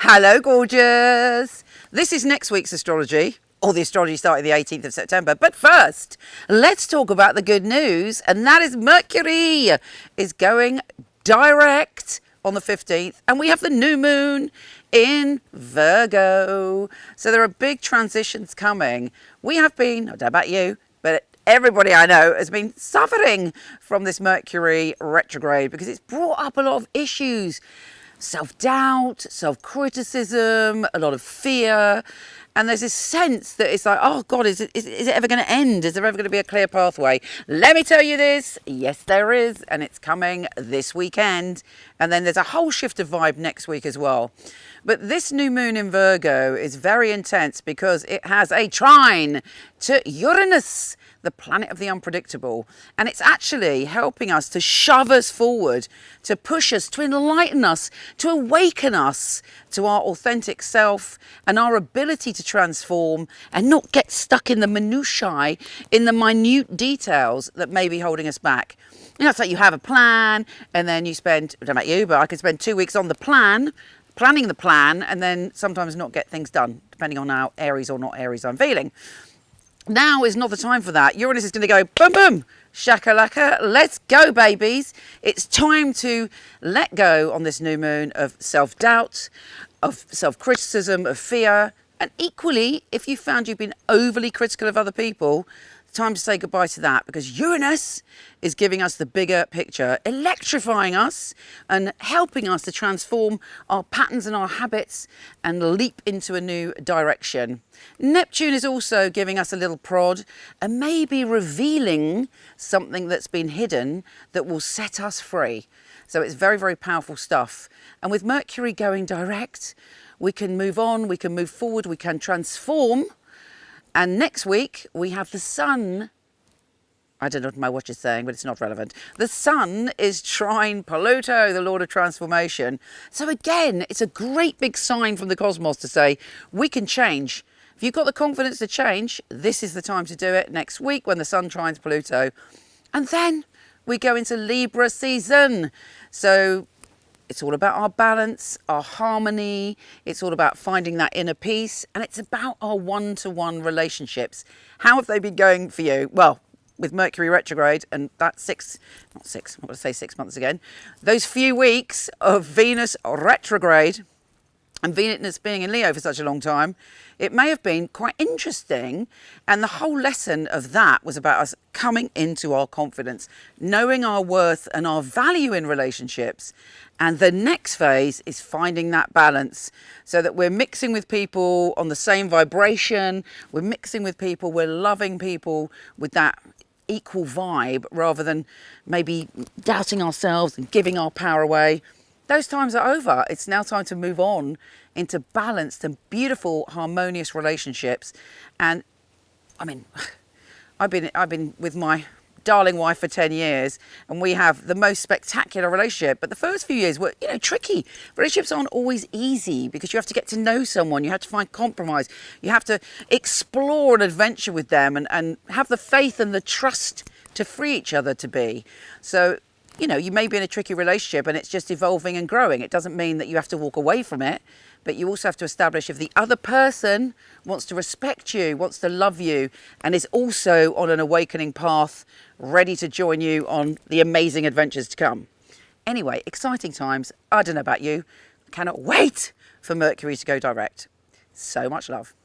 Hello, gorgeous. This is next week's astrology, or the astrology starting the 18th of September. But first, let's talk about the good news, and that is Mercury is going direct on the 15th, and we have the new moon in Virgo. So there are big transitions coming. We have been, I don't know about you, but everybody I know has been suffering from this Mercury retrograde because it's brought up a lot of issues. Self-doubt, self-criticism, a lot of fear, and there's this sense that it's like, oh God, is it ever going to end? Is there ever going to be a clear pathway? Let me tell you this, yes there is, and it's coming this weekend, and then there's a whole shift of vibe next week as well. But this new moon in Virgo is very intense because it has a trine to Uranus, the planet of the unpredictable, and it's actually helping us to shove us forward, to push us, to enlighten us, to awaken us to our authentic self and our ability to transform and not get stuck in the minutiae, in the minute details that may be holding us back. You know, it's like you have a plan and then you spend, I don't know about you, but I could spend 2 weeks on the plan, planning the plan, and then sometimes not get things done, depending on how Aries or not Aries I'm feeling. Now is not the time for that. Uranus is going to go boom, boom, shakalaka. Let's go, babies. It's time to let go on this new moon of self-doubt, of self-criticism, of fear. And equally, if you found you've been overly critical of other people, time to say goodbye to that, because Uranus is giving us the bigger picture, electrifying us and helping us to transform our patterns and our habits and leap into a new direction. Neptune is also giving us a little prod and maybe revealing something that's been hidden that will set us free. So it's very, very powerful stuff. And with Mercury going direct, we can move on, we can move forward, we can transform. And next week, we have the sun. I don't know what my watch is saying, but it's not relevant. The sun is trine Pluto, the Lord of Transformation. So again, it's a great big sign from the cosmos to say, we can change. If you've got the confidence to change, this is the time to do it next week when the sun trines Pluto. And then we go into Libra season. So it's all about our balance, our harmony. It's all about finding that inner peace. And it's about our one-to-one relationships. How have they been going for you? Well, with Mercury retrograde and that I'm going to say 6 months again. Those few weeks of Venus retrograde and Venus being in Leo for such a long time, it may have been quite interesting. And the whole lesson of that was about us coming into our confidence, knowing our worth and our value in relationships. And the next phase is finding that balance so that we're mixing with people on the same vibration. We're mixing with people, we're loving people with that equal vibe rather than maybe doubting ourselves and giving our power away. Those times are over. It's now time to move on into balanced and beautiful, harmonious relationships. And I mean, I've been with my darling wife for 10 years and we have the most spectacular relationship. But the first few years were, tricky. Relationships aren't always easy because you have to get to know someone. You have to find compromise. You have to explore an adventure with them and have the faith and the trust to free each other to be. So, you may be in a tricky relationship and it's just evolving and growing. It doesn't mean that you have to walk away from it, but you also have to establish if the other person wants to respect you, wants to love you, and is also on an awakening path, ready to join you on the amazing adventures to come. Anyway, exciting times. I don't know about you. I cannot wait for Mercury to go direct. So much love.